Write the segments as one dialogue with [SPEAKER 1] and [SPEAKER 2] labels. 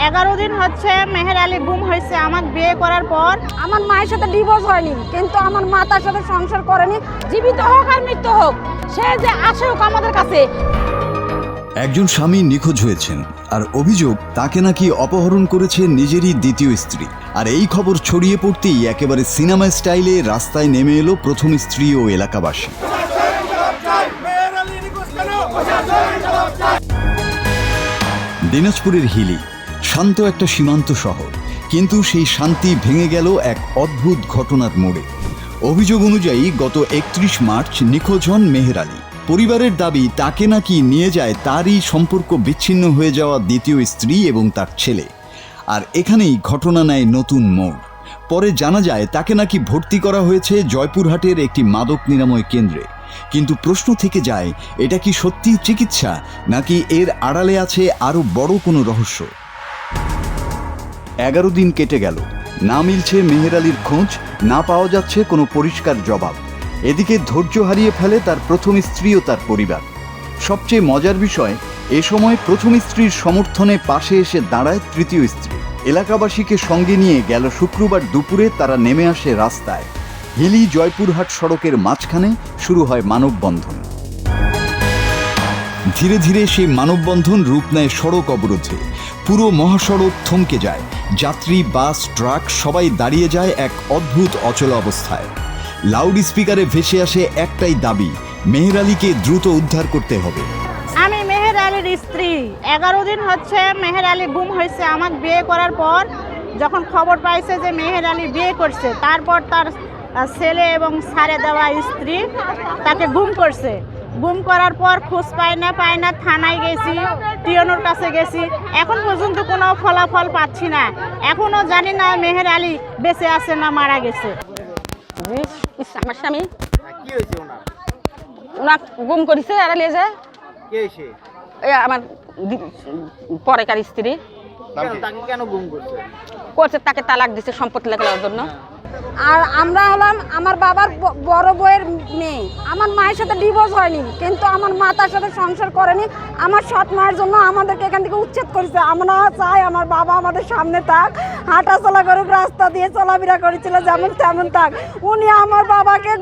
[SPEAKER 1] 11 দিন হচ্ছে মেহের আলী গুম হয়েছে আমার বিয়ে করার পর।
[SPEAKER 2] আমার মায়ের সাথে ডিভোর্স হয়নি, কিন্তু আমার মা তার সাথে সংসার করেনি।
[SPEAKER 1] জীবিত হোক আর মৃত্যু হোক, সে যে আসে হোক আমাদের কাছে।
[SPEAKER 3] একজন স্বামী নিখোঁজ হয়েছেন, আর অভিযোগ তাকে নাকি অপহরণ করেছে নিজেরই দ্বিতীয় স্ত্রী। আর এই খবর ছড়িয়ে পড়তেই একেবারে সিনেমা স্টাইলে রাস্তায় নেমে এলো প্রথম স্ত্রী ও এলাকাবাসী। দিনাজপুরের হিলি শান্ত একটা সীমান্ত শহর, কিন্তু সেই শান্তি ভেঙে গেল এক অদ্ভুত ঘটনার মোড়ে। অভিযোগ অনুযায়ী গত 31 মার্চ নিখোঁজ হন মেহের আলী। পরিবারের দাবি তাকে নাকি নিয়ে যায় তারই সম্পর্ক বিচ্ছিন্ন হয়ে যাওয়া দ্বিতীয় স্ত্রী এবং তার ছেলে। আর এখানেই ঘটনা নেয় নতুন মোড়। পরে জানা যায় তাকে নাকি ভর্তি করা হয়েছে জয়পুরহাটের একটি মাদক নিরাময় কেন্দ্রে। কিন্তু প্রশ্ন থেকে যায়, এটা কি সত্যি চিকিৎসা, নাকি এর আড়ালে আছে আরো বড় কোনো রহস্য? 11 দিন কেটে গেল, না মিলছে মেহের আলীর খোঁজ, না পাওয়া যাচ্ছে কোনো পরিষ্কার জবাব। এদিকে ধৈর্য হারিয়ে ফেলে তার প্রথম স্ত্রী ও তার পরিবার। সবচেয়ে মজার বিষয়, এ সময় প্রথম স্ত্রীর সমর্থনে পাশে এসে দাঁড়ায় তৃতীয় স্ত্রী। এলাকাবাসীকে সঙ্গে নিয়ে গেল শুক্রবার দুপুরে তারা নেমে আসে রাস্তায়। হিলি জয়পুরহাট সড়কের মাঝখানে শুরু হয় মানববন্ধন। ধীরে ধীরে সেই মানববন্ধন রূপ নেয় সড়ক অবরোধে। পুরো মহাসড়ক থমকে যায়, যাত্রী, বাস, ট্রাক সবাই দাঁড়িয়ে যায় এক অদ্ভুত অচল অবস্থায়। লাউড স্পিকারে ভেসে আসে একটাই দাবি, মেহের আলীকে দ্রুত উদ্ধার করতে হবে।
[SPEAKER 1] আমি মেহের আলীর স্ত্রী। 11 দিন হচ্ছে মেহের আলী গুম হয়েছে আমার বিয়ে করার পর। যখন খবর পাইছে যে মেহের আলী বিয়ে করছে, তারপর তার ছেলে এবং ছাড়ে দেওয়া স্ত্রী তাকে গুম করছে। গুম করার পর খোঁজ পাই না থানায় গেছি, টিওনোর কাছে গেছি, এখন পর্যন্ত কোনো ফলাফল পাচ্ছি না। এখনো জানি না মেহের আলী বেঁচে আছে না মারা গেছে।
[SPEAKER 2] আমার স্বামী ওনার গুম করেছে, আর লিয়ে যায় আমার পরেকার স্ত্রী করছে, তাকে তালাক দিছে সম্পত্তি লেখার জন্য। আর আমরা হলাম আমার বাবার বড় বউয়ের মেয়ে। আমার মায়ের সাথে ডিভোর্স হয়নি, কিন্তু আমার মা তার সাথে সংসার করেনি। আমার সৎ মায়ের জন্য আমাদেরকে এখান থেকে উচ্ছেদ করেছে। আমরা চাই আমার বাবা আমাদের সামনে থাক, হাঁটা চলা করুক, রাস্তা দিয়ে চলাফেরা করেছিল যেমন তেমন থাক। উনি আমার বাবাকে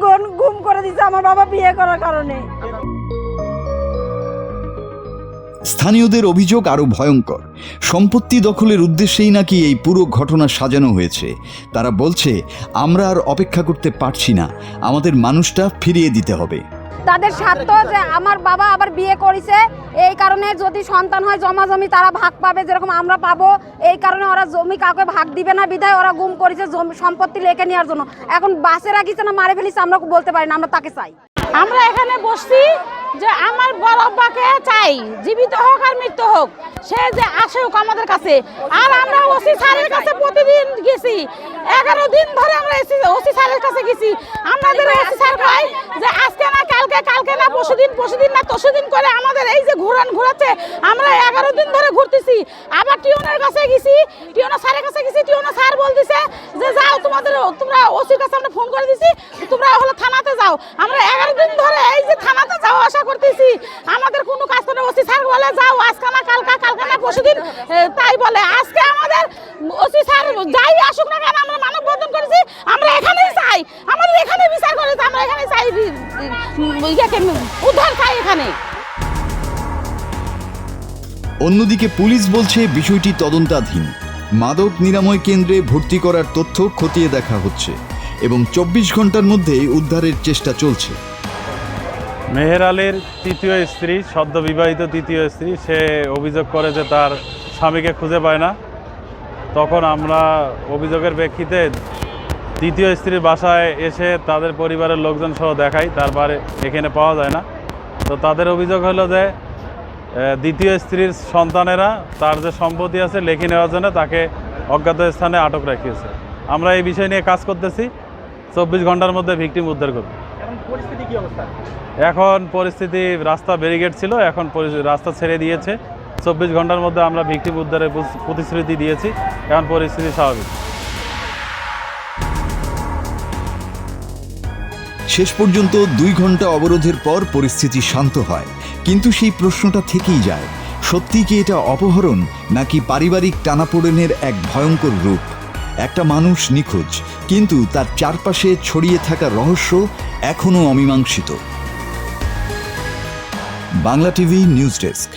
[SPEAKER 2] গুম করে দিয়েছে আমার বাবা বিয়ে করার কারণে।
[SPEAKER 3] স্থানীয়দের অভিযোগ আরো ভয়ঙ্কর। সম্পত্তি দখলের উদ্দেশ্যেই নাকি এই পুরো ঘটনা সাজানো হয়েছে। তারা বলছে, আমরা আর অপেক্ষা করতে পারছি না, আমাদের মানুষটা ফিরিয়ে দিতে হবে।
[SPEAKER 2] তাদের স্বার্থ যে আমার বাবা আবার বিয়ে করেছে, এই কারণে যদি সন্তান হয় জমা জমি তারা ভাগ পাবে, যেরকম আমরা পাবো। এই কারণে ওরা জমি কাউকে ভাগ দিবে না, বিধায় ওরা গুম করেছে সম্পত্তি লেখে নেওয়ার জন্য। এখন বাসে রাখিছে না মারে ফেলিছে আমরা বলতে পারি না, আমরা তাকে চাই।
[SPEAKER 1] আমরা এখানে বসছি যে আমার বড় আব্বাকে চাই, জীবিত হোক আর মৃত্যু হোক, সে যে আসে হোক আমাদের কাছে। আর আমরা ওসি স্যারের কাছে প্রতিদিন গেছি, 11 দিন ধরে আমরা ওসি স্যারের কাছে গেছি। আমাদের ওসি স্যার কয় যে আজকে না কালকে না পরশুদিন না তরশুদিন করে আমাদের এই যে ঘোরাচ্ছে। আমরা 11 দিন ধরে ঘুরতেছি। আবার টিওনের কাছে গেছি, টিওনো স্যারের কাছে গেছি, টিওনো স্যার বলতেছে যে যাও, তোমরা ওসির কাছে আমরা ফোন করে দিছি, তোমরা হলো থানাতে যাও। আমরা 11 দিন ধরে এই যে থানাতে যাওয়া আসা করতেছি, আমাদের কোনো কাজ করে। ওসি স্যার বলে যাও আজকে না কালকে না পরশুদিন, তাই বলে। আজকে আমাদের ওসি স্যার যাই আসুক না কেন, আমরা মানববন্ধন করেছি, আমরা এখানেই চাই, আমাদের এখানে বিচার করেছি, আমরা এখানে চাই, উদ্ধার চাই এখানে।
[SPEAKER 3] অন্যদিকে পুলিশ বলছে বিষয়টি তদন্তাধীন। মাদক নিরাময় কেন্দ্রে ভর্তি করার তথ্য খতিয়ে দেখা হচ্ছে এবং 24 ঘন্টার মধ্যে উদ্ধারের চেষ্টা চলছে।
[SPEAKER 4] মেহের আলীর তৃতীয় স্ত্রী, সদ্য বিবাহিত তৃতীয় স্ত্রী, সে অভিযোগ করে যে তার স্বামীকে খুঁজে পায় না। তখন আমরা অভিযোগের প্রেক্ষিতে তৃতীয় স্ত্রীর বাসায় এসে তাদের পরিবারের লোকজন সহ দেখাই, তারপরে এখানে পাওয়া যায় না। তো তাদের অভিযোগ হলো যে দ্বিতীয় স্ত্রীর সন্তানেরা তার যে সম্পত্তি আছে লেখে নেওয়ার জন্য তাকে অজ্ঞাত স্থানে আটক রাখিয়েছে। আমরা এই বিষয় নিয়ে কাজ করতেছি, 24 ঘন্টার মধ্যে ভিকটিম উদ্ধার করব। এখন পরিস্থিতি, রাস্তা ব্যারিকেড ছিল, এখন রাস্তা ছেড়ে দিয়েছে। 24 ঘন্টার মধ্যে আমরা ভিকটিম উদ্ধারের প্রতিশ্রুতি দিয়েছি, এখন পরিস্থিতি স্বাভাবিক।
[SPEAKER 3] শেষ পর্যন্ত 2 ঘন্টা অবরোধের পর পরিস্থিতি শান্ত হয়, কিন্তু সেই প্রশ্নটা থেকেই যায়, সত্যি কি এটা অপহরণ নাকি পারিবারিক টানাপোড়েনের এক ভয়ঙ্কর রূপ? একটা মানুষ নিখোঁজ, কিন্তু তার চারপাশে ছড়িয়ে থাকা রহস্য এখনো অমীমাংসিত। Bangla TV news desk.